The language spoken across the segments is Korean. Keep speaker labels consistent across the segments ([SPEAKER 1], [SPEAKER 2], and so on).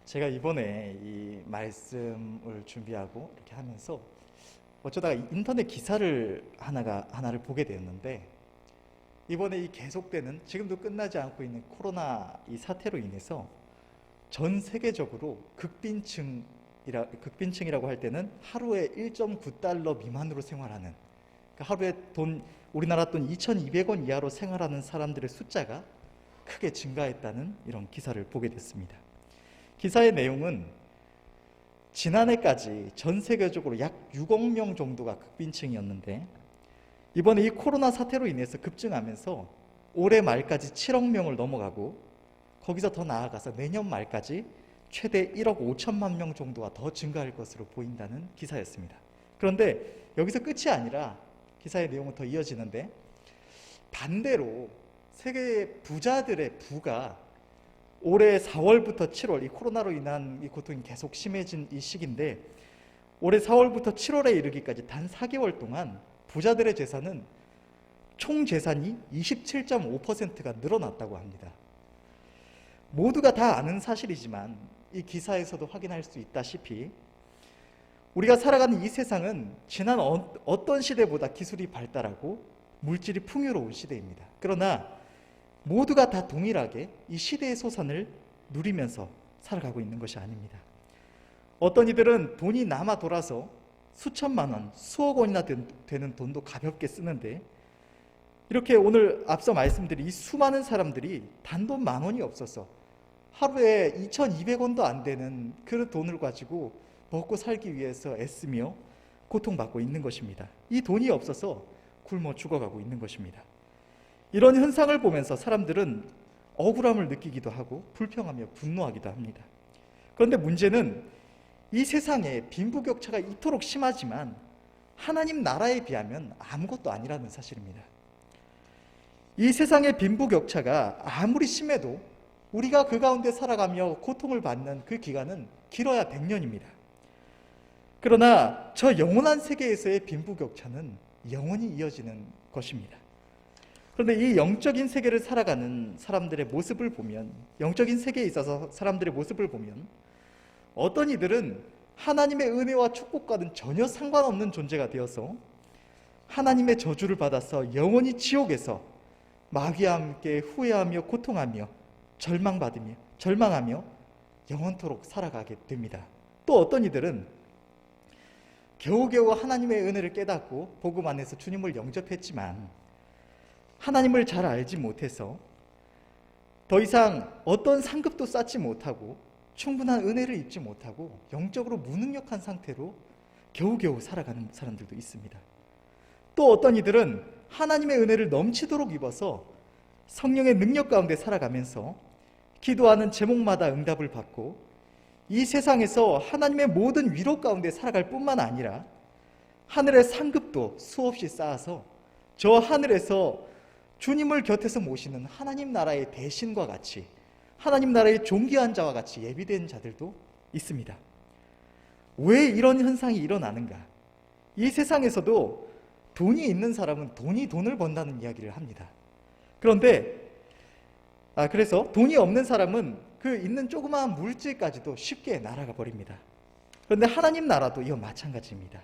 [SPEAKER 1] 제가 이번에 이 말씀을 준비하고 이렇게 하면서 어쩌다가 인터넷 기사를 하나를 보게 되었는데, 이번에 이 계속되는 지금도 끝나지 않고 있는 코로나 이 사태로 인해서 전 세계적으로 극빈층이라고 할 때는 하루에 1.9달러 미만으로 생활하는, 그러니까 하루에 우리나라 돈 2,200원 이하로 생활하는 사람들의 숫자가 크게 증가했다는 이런 기사를 보게 됐습니다. 기사의 내용은 지난해까지 전 세계적으로 약 6억 명 정도가 극빈층이었는데, 이번에 이 코로나 사태로 인해서 급증하면서 올해 말까지 7억 명을 넘어가고, 거기서 더 나아가서 내년 말까지 최대 1억 5천만 명 정도가 더 증가할 것으로 보인다는 기사였습니다. 그런데 여기서 끝이 아니라 기사의 내용은 더 이어지는데, 반대로 세계 부자들의 부가 올해 4월부터 7월, 이 코로나로 인한 이 고통이 계속 심해진 이 시기인데, 올해 4월부터 7월에 이르기까지 단 4개월 동안 부자들의 재산은 총 재산이 27.5%가 늘어났다고 합니다. 모두가 다 아는 사실이지만 이 기사에서도 확인할 수 있다시피, 우리가 살아가는 이 세상은 지난 어떤 시대보다 기술이 발달하고 물질이 풍요로운 시대입니다. 그러나 모두가 다 동일하게 이 시대의 소산을 누리면서 살아가고 있는 것이 아닙니다. 어떤 이들은 돈이 남아 돌아서 수천만 원, 수억 원이나 되는 돈도 가볍게 쓰는데, 이렇게 오늘 앞서 말씀드린 이 수많은 사람들이 단돈 10,000원이 없어서 하루에 2,200원도 안 되는 그 돈을 가지고 먹고 살기 위해서 애쓰며 고통받고 있는 것입니다. 이 돈이 없어서 굶어 죽어가고 있는 것입니다. 이런 현상을 보면서 사람들은 억울함을 느끼기도 하고 불평하며 분노하기도 합니다. 그런데 문제는 이 세상에 빈부격차가 이토록 심하지만 하나님 나라에 비하면 아무것도 아니라는 사실입니다. 이 세상의 빈부격차가 아무리 심해도 우리가 그 가운데 살아가며 고통을 받는 그 기간은 길어야 100년입니다. 그러나 저 영원한 세계에서의 빈부격차는 영원히 이어지는 것입니다. 그런데 이 영적인 세계를 살아가는 사람들의 모습을 보면, 영적인 세계에 있어서 사람들의 모습을 보면, 어떤 이들은 하나님의 은혜와 축복과는 전혀 상관없는 존재가 되어서 하나님의 저주를 받아서 영원히 지옥에서 마귀와 함께 후회하며 고통하며 절망하며 영원토록 살아가게 됩니다. 또 어떤 이들은 겨우겨우 하나님의 은혜를 깨닫고 복음 안에서 주님을 영접했지만 하나님을 잘 알지 못해서 더 이상 어떤 상급도 쌓지 못하고 충분한 은혜를 입지 못하고 영적으로 무능력한 상태로 겨우겨우 살아가는 사람들도 있습니다. 또 어떤 이들은 하나님의 은혜를 넘치도록 입어서 성령의 능력 가운데 살아가면서 기도하는 제목마다 응답을 받고 이 세상에서 하나님의 모든 위로 가운데 살아갈 뿐만 아니라 하늘의 상급도 수없이 쌓아서 저 하늘에서 주님을 곁에서 모시는 하나님 나라의 대신과 같이, 하나님 나라의 존귀한 자와 같이 예비된 자들도 있습니다. 왜 이런 현상이 일어나는가? 이 세상에서도 돈이 있는 사람은 돈을 번다는 이야기를 합니다. 그래서 돈이 없는 사람은 그 있는 조그마한 물질까지도 쉽게 날아가 버립니다. 그런데 하나님 나라도 이와 마찬가지입니다.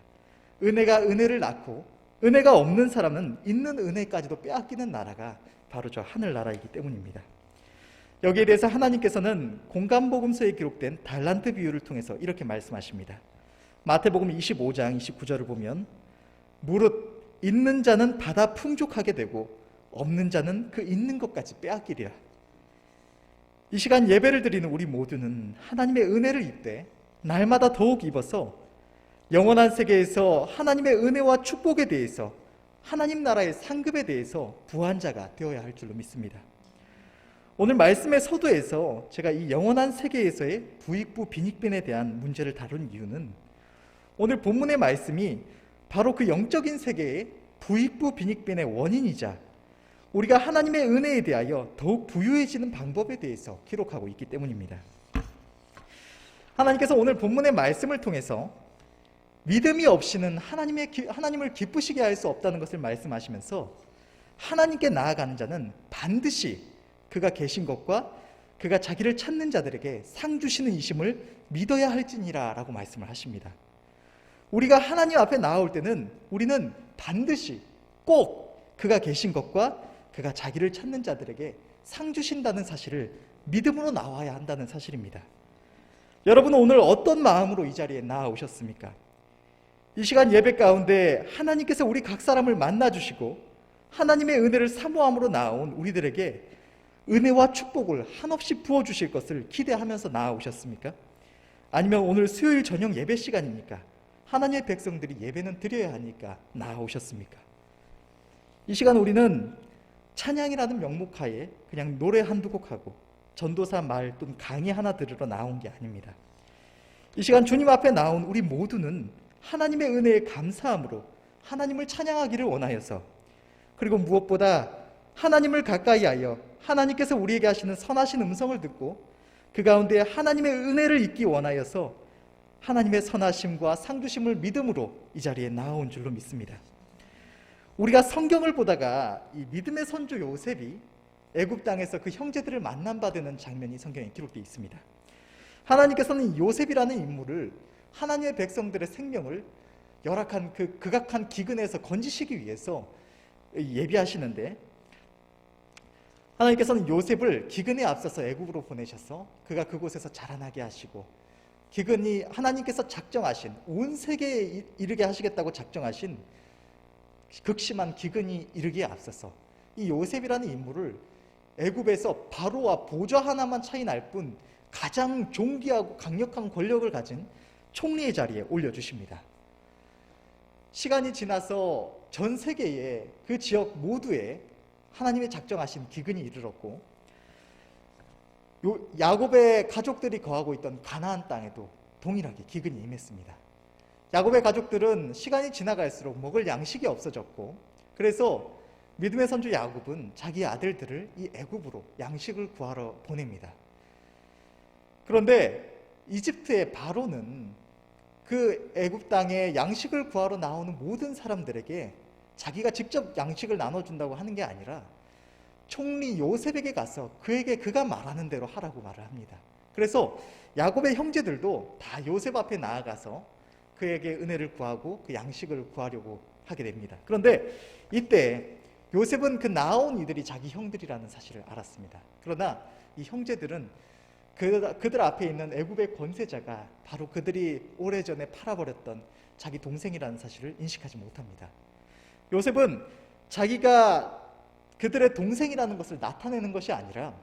[SPEAKER 1] 은혜가 은혜를 낳고 은혜가 없는 사람은 있는 은혜까지도 빼앗기는 나라가 바로 저 하늘나라이기 때문입니다. 여기에 대해서 하나님께서는 공간복음서에 기록된 달란트 비유를 통해서 이렇게 말씀하십니다. 마태복음 25장 29절을 보면, 무릇 있는 자는 받아 풍족하게 되고 없는 자는 그 있는 것까지 빼앗기리라. 이 시간 예배를 드리는 우리 모두는 하나님의 은혜를 입되 날마다 더욱 입어서 영원한 세계에서 하나님의 은혜와 축복에 대해서, 하나님 나라의 상급에 대해서 부한 자가 되어야 할 줄로 믿습니다. 오늘 말씀의 서두에서 제가 이 영원한 세계에서의 부익부 빈익빈에 대한 문제를 다룬 이유는, 오늘 본문의 말씀이 바로 그 영적인 세계의 부익부 빈익빈의 원인이자 우리가 하나님의 은혜에 대하여 더욱 부유해지는 방법에 대해서 기록하고 있기 때문입니다. 하나님께서 오늘 본문의 말씀을 통해서 믿음이 없이는 하나님을 기쁘시게 할 수 없다는 것을 말씀하시면서, 하나님께 나아가는 자는 반드시 그가 계신 것과 그가 자기를 찾는 자들에게 상 주시는 이심을 믿어야 할지니라 라고 말씀을 하십니다. 우리가 하나님 앞에 나올 때는 우리는 반드시 꼭 그가 계신 것과 그가 자기를 찾는 자들에게 상 주신다는 사실을 믿음으로 나와야 한다는 사실입니다. 여러분은 오늘 어떤 마음으로 이 자리에 나아오셨습니까? 이 시간 예배 가운데 하나님께서 우리 각 사람을 만나주시고 하나님의 은혜를 사모함으로 나온 우리들에게 은혜와 축복을 한없이 부어주실 것을 기대하면서 나아오셨습니까? 아니면 오늘 수요일 저녁 예배 시간이니까 하나님의 백성들이 예배는 드려야 하니까 나아오셨습니까? 이 시간 우리는 찬양이라는 명목하에 그냥 노래 한두 곡 하고 전도사 말 또는 강의 하나 들으러 나온 게 아닙니다. 이 시간 주님 앞에 나온 우리 모두는 하나님의 은혜에 감사함으로 하나님을 찬양하기를 원하여서, 그리고 무엇보다 하나님을 가까이 하여 하나님께서 우리에게 하시는 선하신 음성을 듣고 그 가운데 하나님의 은혜를 잊기 원하여서 하나님의 선하심과 상주심을 믿음으로 이 자리에 나온 줄로 믿습니다. 우리가 성경을 보다가 이 믿음의 선조 요셉이 애굽 땅에서 그 형제들을 만남받는 장면이 성경에 기록되어 있습니다. 하나님께서는 요셉이라는 인물을 하나님의 백성들의 생명을 열악한 그 극악한 기근에서 건지시기 위해서 예비하시는데, 하나님께서는 요셉을 기근에 앞서서 애굽으로 보내셔서 그가 그곳에서 자라나게 하시고, 기근이 하나님께서 작정하신 온 세계에 이르게 하시겠다고 작정하신 극심한 기근이 이르기에 앞서서 이 요셉이라는 인물을 애굽에서 바로와 보좌 하나만 차이 날 뿐 가장 존귀하고 강력한 권력을 가진 총리의 자리에 올려주십니다. 시간이 지나서 전 세계의 그 지역 모두에 하나님의 작정하신 기근이 이르렀고, 야곱의 가족들이 거하고 있던 가나안 땅에도 동일하게 기근이 임했습니다. 야곱의 가족들은 시간이 지나갈수록 먹을 양식이 없어졌고, 그래서 믿음의 선조 야곱은 자기 아들들을 이 애굽으로 양식을 구하러 보냅니다. 그런데 이집트의 바로는 그 애굽 땅에 양식을 구하러 나오는 모든 사람들에게 자기가 직접 양식을 나눠준다고 하는 게 아니라 총리 요셉에게 가서 그에게 그가 말하는 대로 하라고 말을 합니다. 그래서 야곱의 형제들도 다 요셉 앞에 나아가서 그에게 은혜를 구하고 그 양식을 구하려고 하게 됩니다. 그런데 이때 요셉은 그 나온 이들이 자기 형들이라는 사실을 알았습니다. 그러나 이 형제들은 그들 앞에 있는 애굽의 권세자가 바로 그들이 오래전에 팔아버렸던 자기 동생이라는 사실을 인식하지 못합니다. 요셉은 자기가 그들의 동생이라는 것을 나타내는 것이 아니라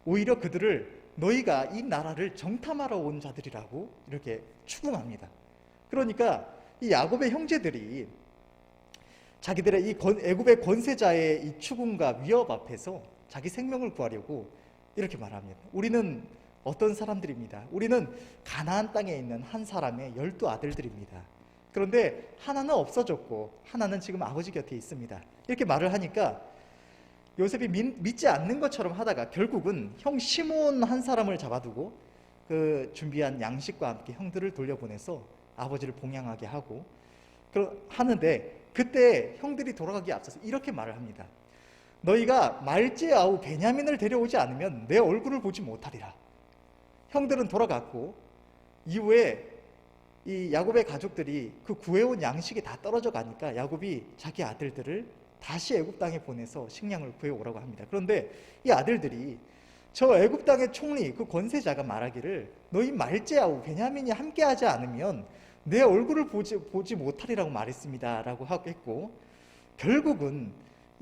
[SPEAKER 1] 오히려 그들을 너희가 이 나라를 정탐하러 온 자들이라고 이렇게 추궁합니다. 그러니까 이 야곱의 형제들이 자기들의 이 애굽의 권세자의 이 추궁과 위협 앞에서 자기 생명을 구하려고 이렇게 말합니다. 우리는 어떤 사람들입니다. 우리는 가나안 땅에 있는 한 사람의 12아들들입니다. 그런데 하나는 없어졌고 하나는 지금 아버지 곁에 있습니다. 이렇게 말을 하니까 요셉이 믿지 않는 것처럼 하다가 결국은 형 시몬 한 사람을 잡아두고 그 준비한 양식과 함께 형들을 돌려보내서 아버지를 봉양하게 하고 하는데, 그때 형들이 돌아가기에 앞서서 이렇게 말을 합니다. 너희가 말제 아우 베냐민을 데려오지 않으면 내 얼굴을 보지 못하리라. 형들은 돌아갔고 이후에 이 야곱의 가족들이 그 구해온 양식이 다 떨어져 가니까 야곱이 자기 아들들을 다시 애굽 땅에 보내서 식량을 구해오라고 합니다. 그런데 이 아들들이 저 애굽 땅의 총리 그 권세자가 말하기를 너희 말제 아우 베냐민이 함께하지 않으면 내 얼굴을 보지 못하리라고 말했습니다 라고 했고, 결국은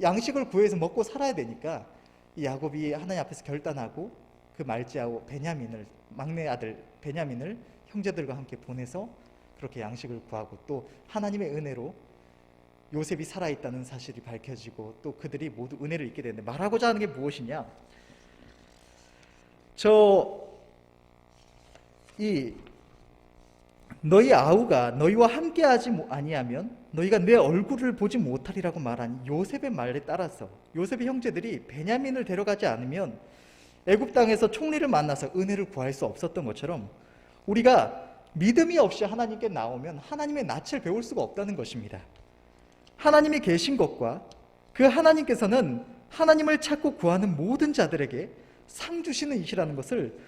[SPEAKER 1] 양식을 구해서 먹고 살아야 되니까 이 야곱이 하나님 앞에서 결단하고 그 말지아우 베냐민을, 막내 아들 베냐민을 형제들과 함께 보내서 그렇게 양식을 구하고, 또 하나님의 은혜로 요셉이 살아있다는 사실이 밝혀지고 또 그들이 모두 은혜를 잊게 되는데, 말하고자 하는 게 무엇이냐, 너희 아우가 너희와 함께하지 아니하면 너희가 내 얼굴을 보지 못하리라고 말한 요셉의 말에 따라서 요셉의 형제들이 베냐민을 데려가지 않으면 애굽 땅에서 총리를 만나서 은혜를 구할 수 없었던 것처럼 우리가 믿음이 없이 하나님께 나오면 하나님의 낯을 배울 수가 없다는 것입니다. 하나님이 계신 것과 그 하나님께서는 하나님을 찾고 구하는 모든 자들에게 상 주시는 이시라는 것을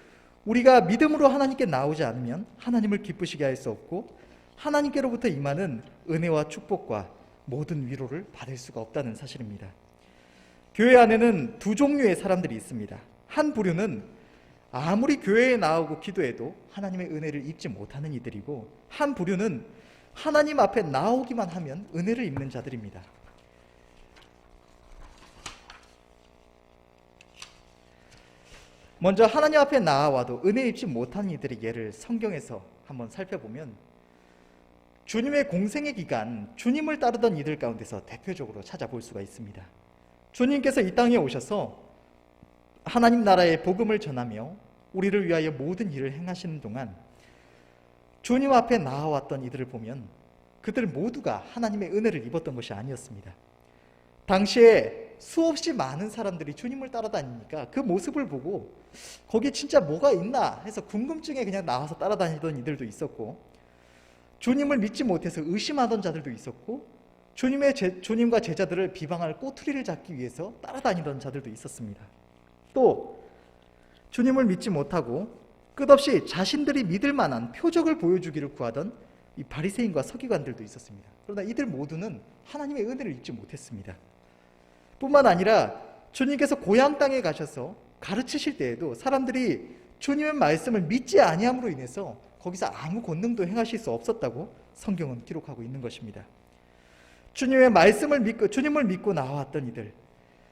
[SPEAKER 1] 우리가 믿음으로 하나님께 나오지 않으면 하나님을 기쁘시게 할 수 없고 하나님께로부터 임하는 은혜와 축복과 모든 위로를 받을 수가 없다는 사실입니다. 교회 안에는 두 종류의 사람들이 있습니다. 한 부류는 아무리 교회에 나오고 기도해도 하나님의 은혜를 입지 못하는 이들이고, 한 부류는 하나님 앞에 나오기만 하면 은혜를 입는 자들입니다. 먼저 하나님 앞에 나와도 은혜 입지 못하는 이들의 예를 성경에서 한번 살펴보면, 주님의 공생의 기간 주님을 따르던 이들 가운데서 대표적으로 찾아볼 수가 있습니다. 주님께서 이 땅에 오셔서 하나님 나라의 복음을 전하며 우리를 위하여 모든 일을 행하시는 동안 주님 앞에 나아왔던 이들을 보면 그들 모두가 하나님의 은혜를 입었던 것이 아니었습니다. 당시에 수없이 많은 사람들이 주님을 따라다니니까 그 모습을 보고 거기 진짜 뭐가 있나 해서 궁금증에 그냥 나와서 따라다니던 이들도 있었고, 주님을 믿지 못해서 의심하던 자들도 있었고, 주님과 제자들을 비방할 꼬투리를 잡기 위해서 따라다니던 자들도 있었습니다. 또 주님을 믿지 못하고 끝없이 자신들이 믿을 만한 표적을 보여주기를 구하던 이 바리새인과 서기관들도 있었습니다. 그러나 이들 모두는 하나님의 은혜를 입지 못했습니다. 뿐만 아니라 주님께서 고향 땅에 가셔서 가르치실 때에도 사람들이 주님의 말씀을 믿지 아니함으로 인해서 거기서 아무 권능도 행하실 수 없었다고 성경은 기록하고 있는 것입니다. 주님의 말씀을 믿고 주님을 믿고 나왔던 이들,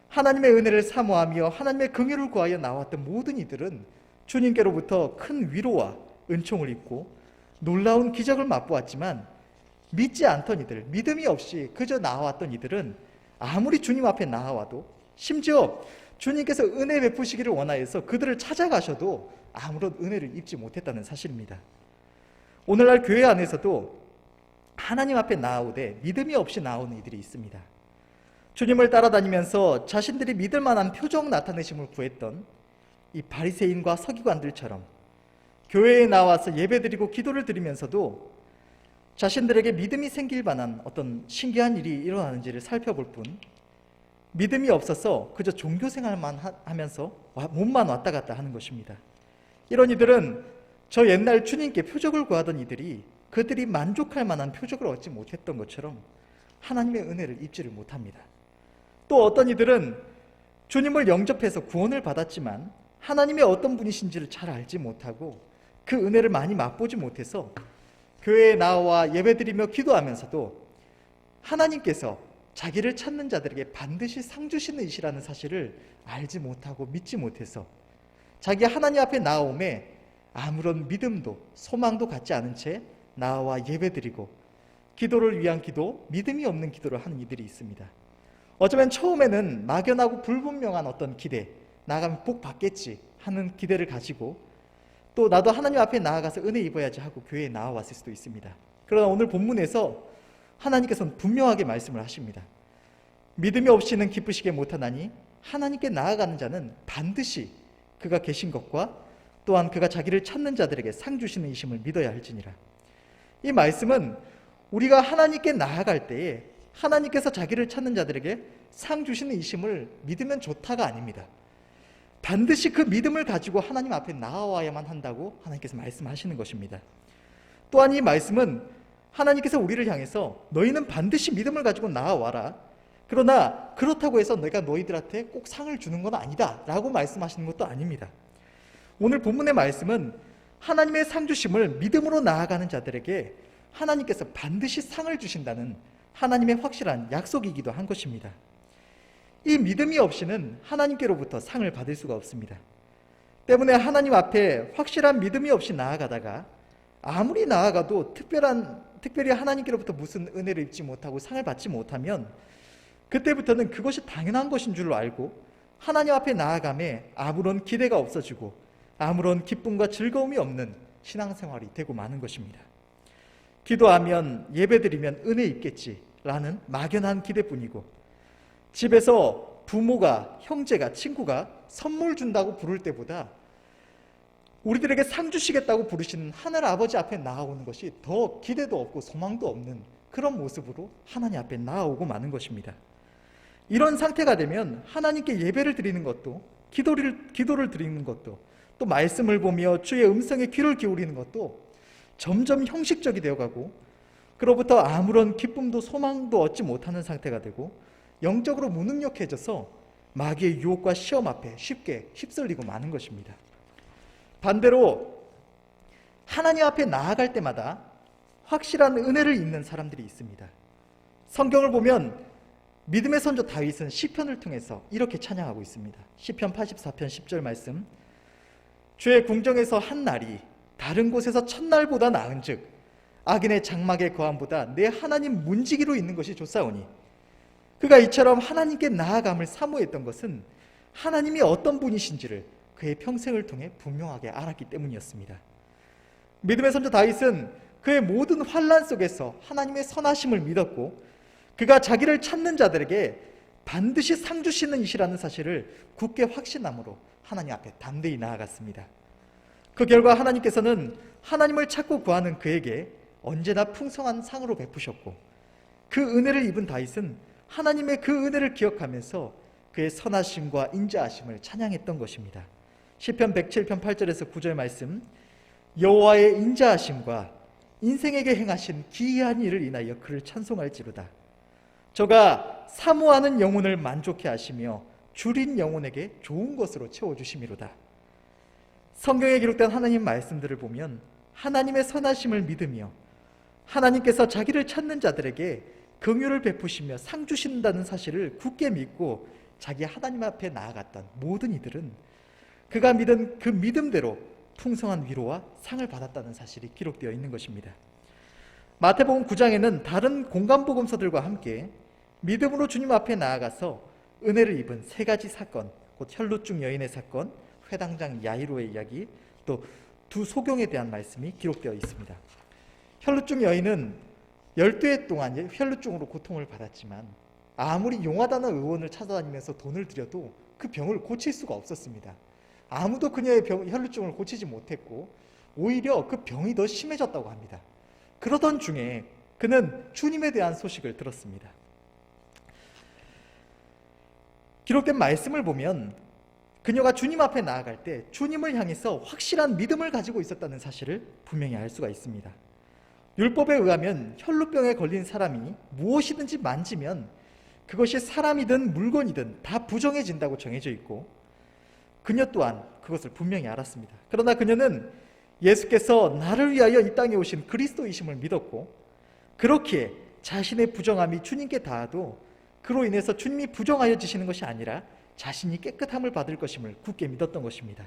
[SPEAKER 1] 하나님의 은혜를 사모하며 하나님의 긍휼을 구하여 나왔던 모든 이들은 주님께로부터 큰 위로와 은총을 입고 놀라운 기적을 맛보았지만, 믿지 않던 이들, 믿음이 없이 그저 나왔던 이들은 아무리 주님 앞에 나와도, 심지어 주님께서 은혜 베푸시기를 원하여서 그들을 찾아가셔도 아무런 은혜를 입지 못했다는 사실입니다. 오늘날 교회 안에서도 하나님 앞에 나오되 믿음이 없이 나오는 이들이 있습니다. 주님을 따라다니면서 자신들이 믿을 만한 표적 나타내심을 구했던 이 바리새인과 서기관들처럼 교회에 나와서 예배드리고 기도를 드리면서도 자신들에게 믿음이 생길 만한 어떤 신기한 일이 일어나는지를 살펴볼 뿐, 믿음이 없어서 그저 종교 생활만 하면서 몸만 왔다 갔다 하는 것입니다. 이런 이들은 저 옛날 주님께 표적을 구하던 이들이 그들이 만족할 만한 표적을 얻지 못했던 것처럼 하나님의 은혜를 입지를 못합니다. 또 어떤 이들은 주님을 영접해서 구원을 받았지만 하나님의 어떤 분이신지를 잘 알지 못하고 그 은혜를 많이 맛보지 못해서 교회에 나와 예배드리며 기도하면서도 하나님께서 자기를 찾는 자들에게 반드시 상 주시는 이시라는 사실을 알지 못하고 믿지 못해서 자기 하나님 앞에 나옴에 아무런 믿음도 소망도 갖지 않은 채 나와 예배드리고 기도를 위한 기도, 믿음이 없는 기도를 하는 이들이 있습니다. 어쩌면 처음에는 막연하고 불분명한 어떤 기대, 나가면 복 받겠지 하는 기대를 가지고 또 나도 하나님 앞에 나아가서 은혜 입어야지 하고 교회에 나와왔을 수도 있습니다. 그러나 오늘 본문에서 하나님께서는 분명하게 말씀을 하십니다. 믿음이 없이는 기쁘시게 못하나니 하나님께 나아가는 자는 반드시 그가 계신 것과 또한 그가 자기를 찾는 자들에게 상 주시는 이심을 믿어야 할지니라. 이 말씀은 우리가 하나님께 나아갈 때에 하나님께서 자기를 찾는 자들에게 상 주시는 이심을 믿으면 좋다가 아닙니다. 반드시 그 믿음을 가지고 하나님 앞에 나아와야만 한다고 하나님께서 말씀하시는 것입니다. 또한 이 말씀은 하나님께서 우리를 향해서 너희는 반드시 믿음을 가지고 나아와라, 그러나 그렇다고 해서 내가 너희들한테 꼭 상을 주는 건 아니다 라고 말씀하시는 것도 아닙니다. 오늘 본문의 말씀은 하나님의 상 주심을 믿음으로 나아가는 자들에게 하나님께서 반드시 상을 주신다는 하나님의 확실한 약속이기도 한 것입니다. 이 믿음이 없이는 하나님께로부터 상을 받을 수가 없습니다. 때문에 하나님 앞에 확실한 믿음이 없이 나아가다가 아무리 나아가도 특별히 하나님께로부터 무슨 은혜를 입지 못하고 상을 받지 못하면 그때부터는 그것이 당연한 것인 줄로 알고 하나님 앞에 나아감에 아무런 기대가 없어지고 아무런 기쁨과 즐거움이 없는 신앙생활이 되고 마는 것입니다. 기도하면 예배드리면 은혜 있겠지라는 막연한 기대뿐이고, 집에서 부모가, 형제가, 친구가 선물 준다고 부를 때보다 우리들에게 상 주시겠다고 부르시는 하늘 아버지 앞에 나아오는 것이 더 기대도 없고 소망도 없는 그런 모습으로 하나님 앞에 나아오고 마는 것입니다. 이런 상태가 되면 하나님께 예배를 드리는 것도 기도를 드리는 것도, 또 말씀을 보며 주의 음성에 귀를 기울이는 것도 점점 형식적이 되어가고, 그로부터 아무런 기쁨도 소망도 얻지 못하는 상태가 되고 영적으로 무능력해져서 마귀의 유혹과 시험 앞에 쉽게 휩쓸리고 마는 것입니다. 반대로 하나님 앞에 나아갈 때마다 확실한 은혜를 입는 사람들이 있습니다. 성경을 보면 믿음의 선조 다윗은 시편을 통해서 이렇게 찬양하고 있습니다. 시편 84편 10절 말씀, 주의 궁정에서 한 날이 다른 곳에서 첫날보다 나은즉 악인의 장막의 거함보다 내 하나님 문지기로 있는 것이 좋사오니. 그가 이처럼 하나님께 나아감을 사모했던 것은 하나님이 어떤 분이신지를 그의 평생을 통해 분명하게 알았기 때문이었습니다. 믿음의 선조 다윗은 그의 모든 환난 속에서 하나님의 선하심을 믿었고, 그가 자기를 찾는 자들에게 반드시 상 주시는 이시라는 사실을 굳게 확신함으로 하나님 앞에 담대히 나아갔습니다. 그 결과 하나님께서는 하나님을 찾고 구하는 그에게 언제나 풍성한 상으로 베푸셨고, 그 은혜를 입은 다윗은 하나님의 그 은혜를 기억하면서 그의 선하심과 인자하심을 찬양했던 것입니다. 시편 107편 8절에서 9절 말씀, 여호와의 인자하심과 인생에게 행하신 기이한 일을 인하여 그를 찬송할지로다. 저가 사모하는 영혼을 만족해 하시며 줄인 영혼에게 좋은 것으로 채워주심이로다. 성경에 기록된 하나님 말씀들을 보면 하나님의 선하심을 믿으며 하나님께서 자기를 찾는 자들에게 긍휼을 베푸시며 상 주신다는 사실을 굳게 믿고 자기 하나님 앞에 나아갔던 모든 이들은 그가 믿은 그 믿음대로 풍성한 위로와 상을 받았다는 사실이 기록되어 있는 것입니다. 마태복음 9장에는 다른 공간복음서들과 함께 믿음으로 주님 앞에 나아가서 은혜를 입은 세 가지 사건, 곧 혈루증 여인의 사건, 회당장 야이로의 이야기, 또 두 소경에 대한 말씀이 기록되어 있습니다. 혈루증 여인은 12해 동안 혈루증으로 고통을 받았지만 아무리 용하다는 의원을 찾아다니면서 돈을 들여도 그 병을 고칠 수가 없었습니다. 아무도 그녀의 혈루증을 고치지 못했고 오히려 그 병이 더 심해졌다고 합니다. 그러던 중에 그는 주님에 대한 소식을 들었습니다. 기록된 말씀을 보면 그녀가 주님 앞에 나아갈 때 주님을 향해서 확실한 믿음을 가지고 있었다는 사실을 분명히 알 수가 있습니다. 율법에 의하면 혈루병에 걸린 사람이 무엇이든지 만지면 그것이 사람이든 물건이든 다 부정해진다고 정해져 있고, 그녀 또한 그것을 분명히 알았습니다. 그러나 그녀는 예수께서 나를 위하여 이 땅에 오신 그리스도이심을 믿었고, 그렇기에 자신의 부정함이 주님께 닿아도 그로 인해서 주님이 부정하여지시는 것이 아니라 자신이 깨끗함을 받을 것임을 굳게 믿었던 것입니다.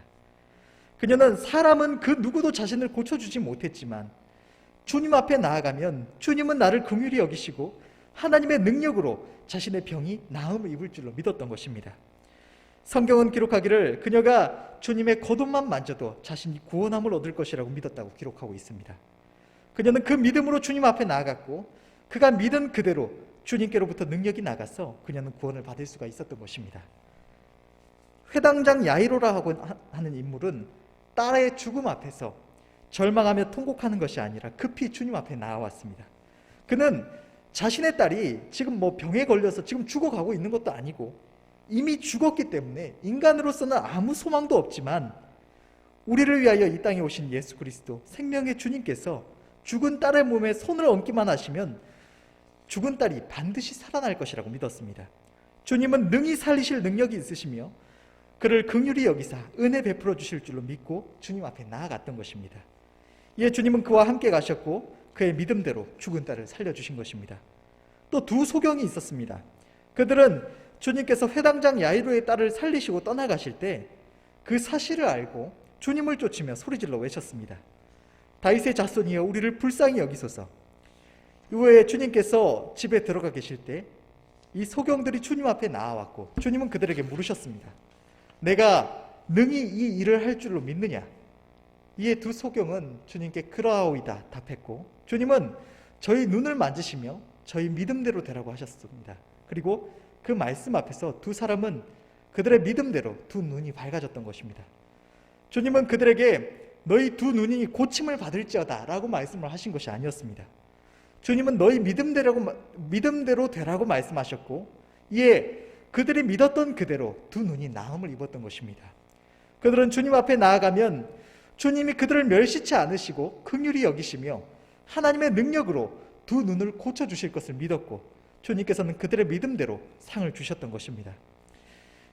[SPEAKER 1] 그녀는 사람은 그 누구도 자신을 고쳐주지 못했지만 주님 앞에 나아가면 주님은 나를 긍휼히 여기시고 하나님의 능력으로 자신의 병이 나음을 입을 줄로 믿었던 것입니다. 성경은 기록하기를 그녀가 주님의 겉옷만 만져도 자신이 구원함을 얻을 것이라고 믿었다고 기록하고 있습니다. 그녀는 그 믿음으로 주님 앞에 나아갔고, 그가 믿은 그대로 주님께로부터 능력이 나가서 그녀는 구원을 받을 수가 있었던 것입니다. 회당장 야이로라고 하는 인물은 딸의 죽음 앞에서 절망하며 통곡하는 것이 아니라 급히 주님 앞에 나아왔습니다. 그는 자신의 딸이 지금 병에 걸려서 지금 죽어가고 있는 것도 아니고 이미 죽었기 때문에 인간으로서는 아무 소망도 없지만 우리를 위하여 이 땅에 오신 예수 그리스도 생명의 주님께서 죽은 딸의 몸에 손을 얹기만 하시면 죽은 딸이 반드시 살아날 것이라고 믿었습니다. 주님은 능히 살리실 능력이 있으시며 그를 긍휼히 여기사 은혜 베풀어 주실 줄로 믿고 주님 앞에 나아갔던 것입니다. 이에 주님은 그와 함께 가셨고 그의 믿음대로 죽은 딸을 살려주신 것입니다. 또 두 소경이 있었습니다. 그들은 주님께서 회당장 야이로의 딸을 살리시고 떠나가실 때 그 사실을 알고 주님을 쫓으며 소리질러 외쳤습니다. 다윗의 자손이여 우리를 불쌍히 여기소서. 이후에 주님께서 집에 들어가 계실 때 이 소경들이 주님 앞에 나아왔고 주님은 그들에게 물으셨습니다. 내가 능히 이 일을 할 줄로 믿느냐? 이에 두 소경은 주님께 그러하오이다 답했고, 주님은 저희 눈을 만지시며 저희 믿음대로 되라고 하셨습니다. 그리고 그 말씀 앞에서 두 사람은 그들의 믿음대로 두 눈이 밝아졌던 것입니다. 주님은 그들에게 너희 두 눈이 고침을 받을지어다 라고 말씀을 하신 것이 아니었습니다. 주님은 너희 믿음대로 되라고 말씀하셨고, 이에 그들이 믿었던 그대로 두 눈이 나음을 입었던 것입니다. 그들은 주님 앞에 나아가면 주님이 그들을 멸시치 않으시고 긍휼히 여기시며 하나님의 능력으로 두 눈을 고쳐주실 것을 믿었고, 주님께서는 그들의 믿음대로 상을 주셨던 것입니다.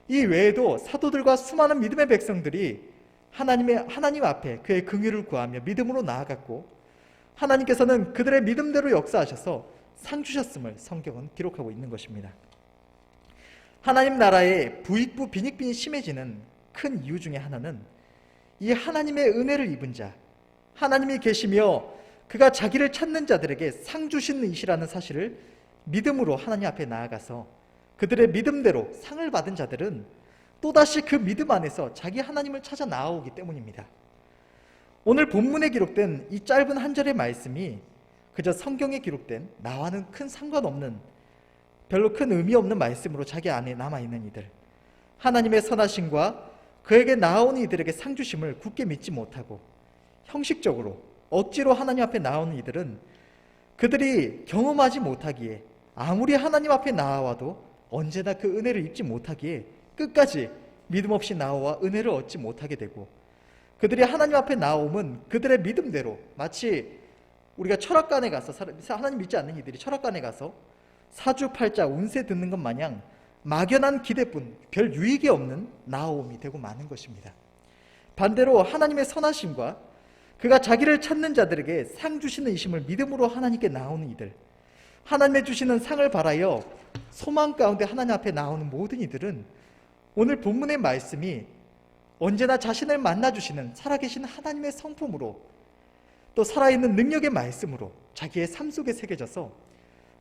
[SPEAKER 1] 이 외에도 사도들과 수많은 믿음의 백성들이 하나님 앞에 그의 긍휼을 구하며 믿음으로 나아갔고, 하나님께서는 그들의 믿음대로 역사하셔서 상 주셨음을 성경은 기록하고 있는 것입니다. 하나님 나라의 부익부 빈익빈이 심해지는 큰 이유 중에 하나는 이 하나님의 은혜를 입은 자, 하나님이 계시며 그가 자기를 찾는 자들에게 상 주시는 이시라는 사실을 믿음으로 하나님 앞에 나아가서 그들의 믿음대로 상을 받은 자들은 또다시 그 믿음 안에서 자기 하나님을 찾아 나아오기 때문입니다. 오늘 본문에 기록된 이 짧은 한 절의 말씀이 그저 성경에 기록된 나와는 큰 상관없는, 별로 큰 의미 없는 말씀으로 자기 안에 남아있는 이들, 하나님의 선하심과 그에게 나아오는 이들에게 상 주심을 굳게 믿지 못하고 형식적으로 억지로 하나님 앞에 나오는 이들은 그들이 경험하지 못하기에, 아무리 하나님 앞에 나와도 언제나 그 은혜를 입지 못하기에 끝까지 믿음 없이 나와 은혜를 얻지 못하게 되고, 그들이 하나님 앞에 나오면 그들의 믿음대로, 마치 우리가 철학관에 가서, 하나님 믿지 않는 이들이 철학관에 가서 사주팔자 운세 듣는 것 마냥 막연한 기대뿐 별 유익이 없는 나아옴이 되고 마는 것입니다. 반대로 하나님의 선하심과 그가 자기를 찾는 자들에게 상 주시는 이심을 믿음으로 하나님께 나오는 이들, 하나님의 주시는 상을 바라여 소망 가운데 하나님 앞에 나오는 모든 이들은 오늘 본문의 말씀이 언제나 자신을 만나주시는 살아계신 하나님의 성품으로, 또 살아있는 능력의 말씀으로 자기의 삶 속에 새겨져서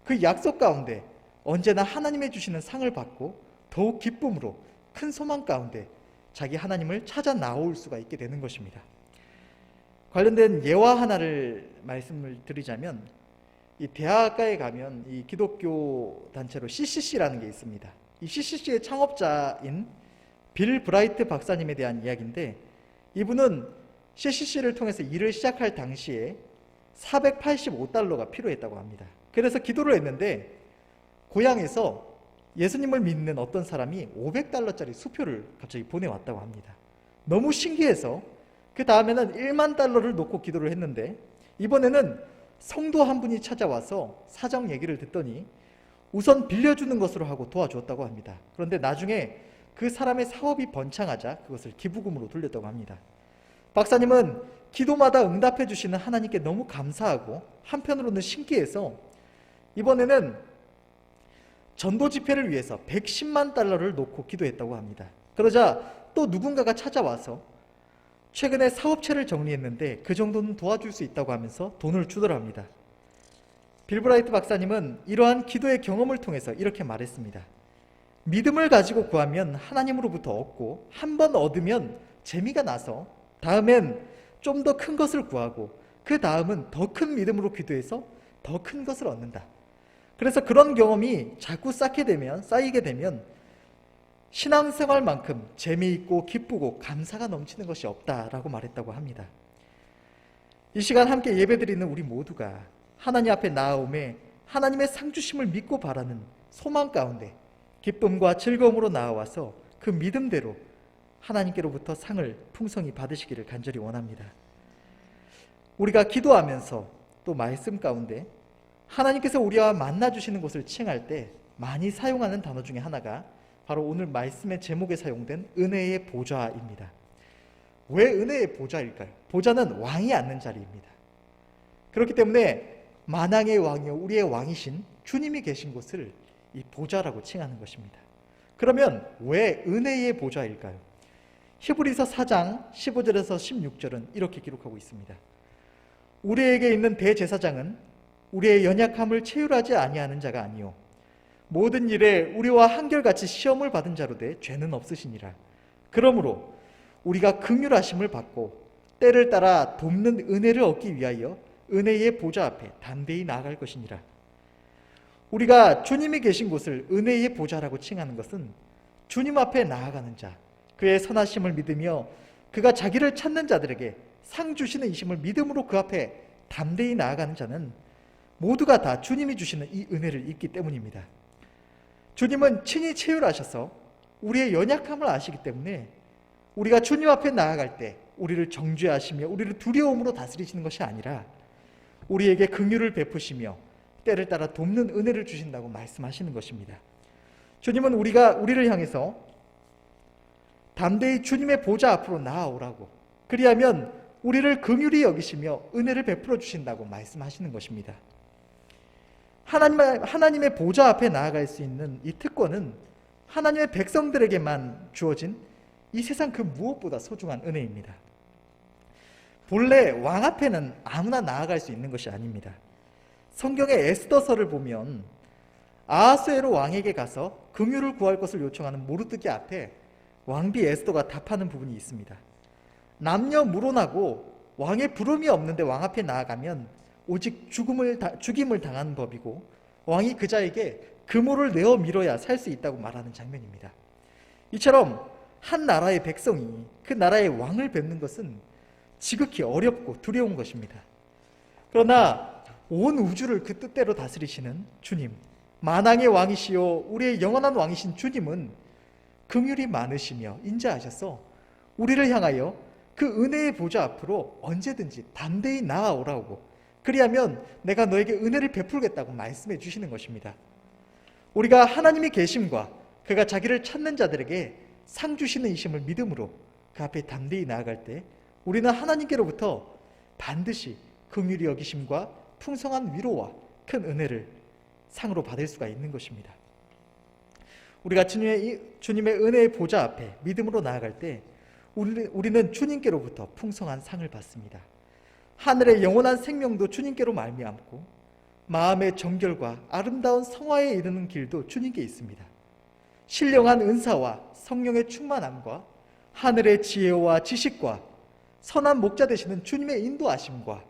[SPEAKER 1] 그 약속 가운데 언제나 하나님의 주시는 상을 받고 더욱 기쁨으로 큰 소망 가운데 자기 하나님을 찾아 나올 수가 있게 되는 것입니다. 관련된 예화 하나를 말씀을 드리자면, 이 대학가에 가면 이 기독교 단체로 CCC라는 게 있습니다. 이 CCC의 창업자인 빌 브라이트 박사님에 대한 이야기인데, 이분은 CCC를 통해서 일을 시작할 당시에 $485가 필요했다고 합니다. 그래서 기도를 했는데 고향에서 예수님을 믿는 어떤 사람이 $500짜리 수표를 갑자기 보내왔다고 합니다. 너무 신기해서 그 다음에는 $10,000를 놓고 기도를 했는데, 이번에는 성도 한 분이 찾아와서 사정 얘기를 듣더니 우선 빌려주는 것으로 하고 도와주었다고 합니다. 그런데 나중에 그 사람의 사업이 번창하자 그것을 기부금으로 돌렸다고 합니다. 박사님은 기도마다 응답해 주시는 하나님께 너무 감사하고 한편으로는 신기해서 이번에는 전도 집회를 위해서 $1,100,000를 놓고 기도했다고 합니다. 그러자 또 누군가가 찾아와서 최근에 사업체를 정리했는데 그 정도는 도와줄 수 있다고 하면서 돈을 주더랍니다. 빌 브라이트 박사님은 이러한 기도의 경험을 통해서 이렇게 말했습니다. 믿음을 가지고 구하면 하나님으로부터 얻고, 한 번 얻으면 재미가 나서 다음엔 좀 더 큰 것을 구하고, 그 다음은 더 큰 믿음으로 기도해서 더 큰 것을 얻는다. 그래서 그런 경험이 자꾸 쌓이게 되면 신앙생활만큼 재미있고 기쁘고 감사가 넘치는 것이 없다라고 말했다고 합니다. 이 시간 함께 예배드리는 우리 모두가 하나님 앞에 나아오매 하나님의 상 주심을 믿고 바라는 소망 가운데 기쁨과 즐거움으로 나아와서 그 믿음대로 하나님께로부터 상을 풍성히 받으시기를 간절히 원합니다. 우리가 기도하면서 또 말씀 가운데 하나님께서 우리와 만나주시는 것을 칭할 때 많이 사용하는 단어 중에 하나가 바로 오늘 말씀의 제목에 사용된 은혜의 보좌입니다. 왜 은혜의 보좌일까요? 보좌는 왕이 앉는 자리입니다. 그렇기 때문에 만왕의 왕이요 우리의 왕이신 주님이 계신 곳을 이 보좌라고 칭하는 것입니다. 그러면 왜 은혜의 보좌일까요? 히브리서 4장 15절에서 16절은 이렇게 기록하고 있습니다. 우리에게 있는 대제사장은 우리의 연약함을 체휼하지 아니하는 자가 아니요 모든 일에 우리와 한결같이 시험을 받은 자로 돼 죄는 없으시니라. 그러므로 우리가 긍휼하심을 받고 때를 따라 돕는 은혜를 얻기 위하여 은혜의 보좌 앞에 담대히 나아갈 것이니라. 우리가 주님이 계신 곳을 은혜의 보좌라고 칭하는 것은 주님 앞에 나아가는 자, 그의 선하심을 믿으며 그가 자기를 찾는 자들에게 상 주시는 이심을 믿음으로 그 앞에 담대히 나아가는 자는 모두가 다 주님이 주시는 이 은혜를 입기 때문입니다. 주님은 친히 체휼하셔서 우리의 연약함을 아시기 때문에 우리가 주님 앞에 나아갈 때 우리를 정죄하시며 우리를 두려움으로 다스리시는 것이 아니라 우리에게 긍휼을 베푸시며 때를 따라 돕는 은혜를 주신다고 말씀하시는 것입니다. 주님은 우리를 향해서 담대히 주님의 보좌 앞으로 나아오라고, 그리하면 우리를 긍휼히 여기시며 은혜를 베풀어 주신다고 말씀하시는 것입니다. 하나님의 보좌 앞에 나아갈 수 있는 이 특권은 하나님의 백성들에게만 주어진 이 세상 그 무엇보다 소중한 은혜입니다. 본래 왕 앞에는 아무나 나아갈 수 있는 것이 아닙니다. 성경의 에스더서를 보면 아하수에로 왕에게 가서 긍휼을 구할 것을 요청하는 모르드게 앞에 왕비 에스더가 답하는 부분이 있습니다. 남녀무론하고 왕의 부름이 없는데 왕 앞에 나아가면 오직 죽임을 당하는 법이고 왕이 그자에게 금호를 내어 밀어야 살 수 있다고 말하는 장면입니다. 이처럼 한 나라의 백성이 그 나라의 왕을 뵙는 것은 지극히 어렵고 두려운 것입니다. 그러나 온 우주를 그 뜻대로 다스리시는 주님, 만왕의 왕이시요 우리의 영원한 왕이신 주님은 긍휼이 많으시며 인자하셔서 우리를 향하여 그 은혜의 보좌 앞으로 언제든지 담대히 나아오라고, 그리하면 내가 너에게 은혜를 베풀겠다고 말씀해 주시는 것입니다. 우리가 하나님이 계심과 그가 자기를 찾는 자들에게 상 주시는 이심을 믿음으로 그 앞에 담대히 나아갈 때 우리는 하나님께로부터 반드시 긍휼히 여기심과 풍성한 위로와 큰 은혜를 상으로 받을 수가 있는 것입니다. 우리가 주님의 은혜의 보좌 앞에 믿음으로 나아갈 때 우리는 주님께로부터 풍성한 상을 받습니다. 하늘의 영원한 생명도 주님께로 말미암고 마음의 정결과 아름다운 성화에 이르는 길도 주님께 있습니다. 신령한 은사와 성령의 충만함과 하늘의 지혜와 지식과 선한 목자 되시는 주님의 인도하심과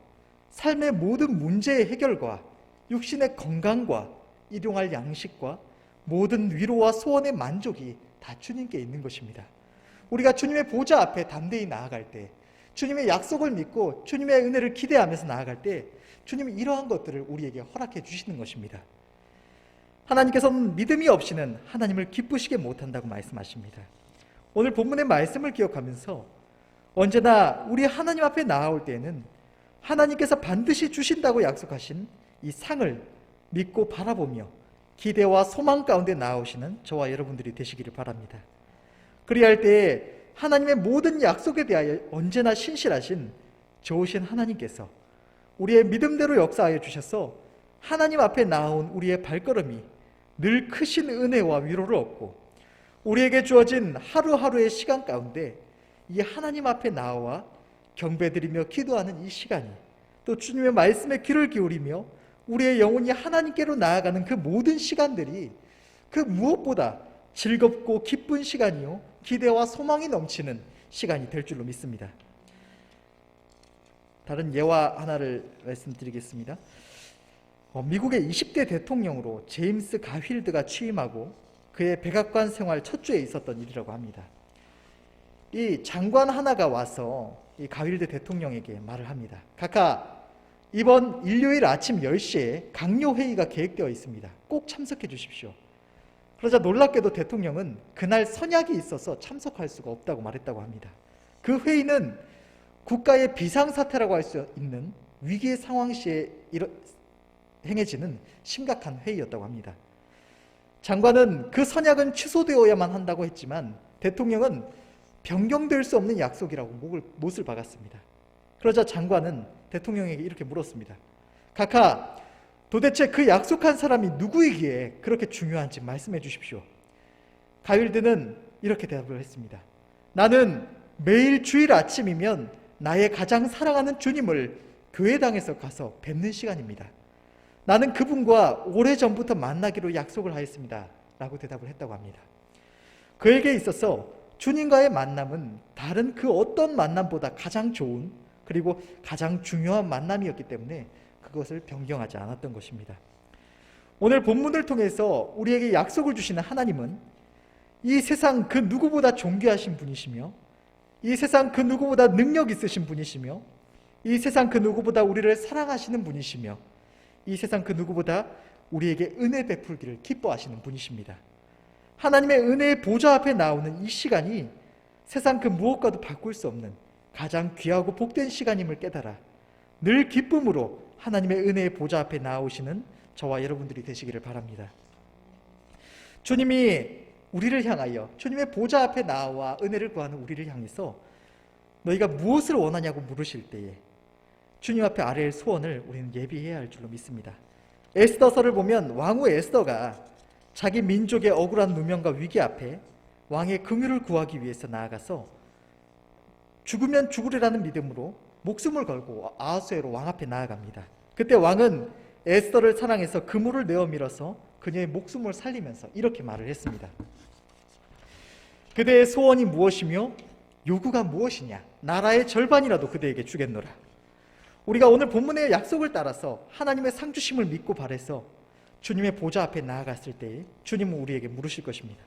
[SPEAKER 1] 삶의 모든 문제의 해결과 육신의 건강과 일용할 양식과 모든 위로와 소원의 만족이 다 주님께 있는 것입니다. 우리가 주님의 보좌 앞에 담대히 나아갈 때, 주님의 약속을 믿고 주님의 은혜를 기대하면서 나아갈 때 주님이 이러한 것들을 우리에게 허락해 주시는 것입니다. 하나님께서는 믿음이 없이는 하나님을 기쁘시게 못한다고 말씀하십니다. 오늘 본문의 말씀을 기억하면서 언제나 우리 하나님 앞에 나아올 때에는 하나님께서 반드시 주신다고 약속하신 이 상을 믿고 바라보며 기대와 소망 가운데 나아오시는 저와 여러분들이 되시기를 바랍니다. 그리할 때에 하나님의 모든 약속에 대하여 언제나 신실하신 좋으신 하나님께서 우리의 믿음대로 역사하여 주셔서 하나님 앞에 나아온 우리의 발걸음이 늘 크신 은혜와 위로를 얻고 우리에게 주어진 하루하루의 시간 가운데 이 하나님 앞에 나와 경배드리며 기도하는 이 시간이, 또 주님의 말씀에 귀를 기울이며 우리의 영혼이 하나님께로 나아가는 그 모든 시간들이 그 무엇보다 즐겁고 기쁜 시간이요 기대와 소망이 넘치는 시간이 될 줄로 믿습니다. 다른 예화 하나를 말씀드리겠습니다. 미국의 20대 대통령으로 제임스 가휠드가 취임하고 그의 백악관 생활 첫 주에 있었던 일이라고 합니다. 이 장관 하나가 와서 이 가윌드 대통령에게 말을 합니다. 각하, 이번 일요일 아침 10시에 강요회의가 계획되어 있습니다. 꼭 참석해 주십시오. 그러자 놀랍게도 대통령은 그날 선약이 있어서 참석할 수가 없다고 말했다고 합니다. 그 회의는 국가의 비상사태라고 할 수 있는 위기의 상황 시에 행해지는 심각한 회의였다고 합니다. 장관은 그 선약은 취소되어야만 한다고 했지만 대통령은 변경될 수 없는 약속이라고 못을 박았습니다. 그러자 장관은 대통령에게 이렇게 물었습니다. 각하, 도대체 그 약속한 사람이 누구이기에 그렇게 중요한지 말씀해 주십시오. 가윌드는 이렇게 대답을 했습니다. 나는 매일 주일 아침이면 나의 가장 사랑하는 주님을 교회당에서 가서 뵙는 시간입니다. 나는 그분과 오래전부터 만나기로 약속을 하였습니다. 라고 대답을 했다고 합니다. 그에게 있어서 주님과의 만남은 다른 그 어떤 만남보다 가장 좋은 그리고 가장 중요한 만남이었기 때문에 그것을 변경하지 않았던 것입니다. 오늘 본문을 통해서 우리에게 약속을 주시는 하나님은 이 세상 그 누구보다 존귀하신 분이시며 이 세상 그 누구보다 능력 있으신 분이시며 이 세상 그 누구보다 우리를 사랑하시는 분이시며 이 세상 그 누구보다 우리에게 은혜 베풀기를 기뻐하시는 분이십니다. 하나님의 은혜의 보좌 앞에 나오는 이 시간이 세상 그 무엇과도 바꿀 수 없는 가장 귀하고 복된 시간임을 깨달아 늘 기쁨으로 하나님의 은혜의 보좌 앞에 나오시는 저와 여러분들이 되시기를 바랍니다. 주님이 우리를 향하여, 주님의 보좌 앞에 나와 은혜를 구하는 우리를 향해서 너희가 무엇을 원하냐고 물으실 때에 주님 앞에 아뢰일 소원을 우리는 예비해야 할 줄로 믿습니다. 에스더서를 보면 왕후 에스더가 자기 민족의 억울한 누명과 위기 앞에 왕의 긍휼을 구하기 위해서 나아가서 죽으면 죽으리라는 믿음으로 목숨을 걸고 아하수에로 왕 앞에 나아갑니다. 그때 왕은 에스더를 사랑해서 그물을 내어 밀어서 그녀의 목숨을 살리면서 이렇게 말을 했습니다. 그대의 소원이 무엇이며 요구가 무엇이냐? 나라의 절반이라도 그대에게 주겠노라. 우리가 오늘 본문의 약속을 따라서 하나님의 상주심을 믿고 바라서 주님의 보좌 앞에 나아갔을 때에 주님은 우리에게 물으실 것입니다.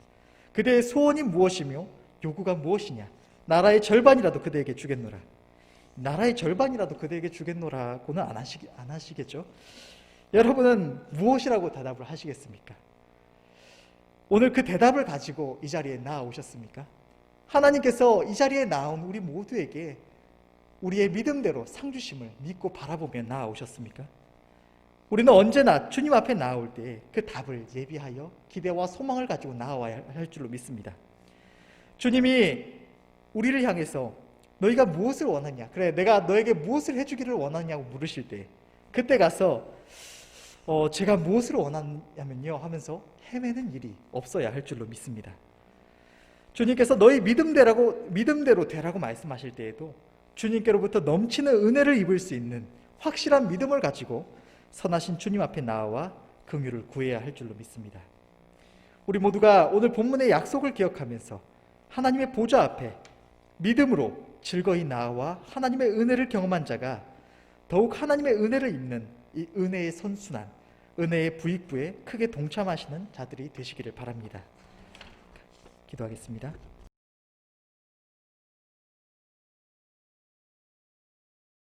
[SPEAKER 1] 그대의 소원이 무엇이며 요구가 무엇이냐? 나라의 절반이라도 그대에게 주겠노라. 나라의 절반이라도 그대에게 주겠노라고는 안 하시겠죠? 여러분은 무엇이라고 대답을 하시겠습니까? 오늘 그 대답을 가지고 이 자리에 나아오셨습니까? 하나님께서 이 자리에 나온 우리 모두에게 우리의 믿음대로 상주심을 믿고 바라보며 나아오셨습니까? 우리는 언제나 주님 앞에 나올 때 그 답을 예비하여 기대와 소망을 가지고 나와야 할 줄로 믿습니다. 주님이 우리를 향해서 너희가 무엇을 원하냐? 그래, 내가 너에게 무엇을 해주기를 원하냐고 물으실 때 그때 가서 제가 무엇을 원하냐면요 하면서 헤매는 일이 없어야 할 줄로 믿습니다. 주님께서 너희 믿음대로 되라고 말씀하실 때에도 주님께로부터 넘치는 은혜를 입을 수 있는 확실한 믿음을 가지고 선하신 주님 앞에 나와 긍휼을 구해야 할 줄로 믿습니다. 우리 모두가 오늘 본문의 약속을 기억하면서 하나님의 보좌 앞에 믿음으로 즐거이 나와 하나님의 은혜를 경험한 자가 더욱 하나님의 은혜를 입는 이 은혜의 선순환, 은혜의 부익부에 크게 동참하시는 자들이 되시기를 바랍니다. 기도하겠습니다.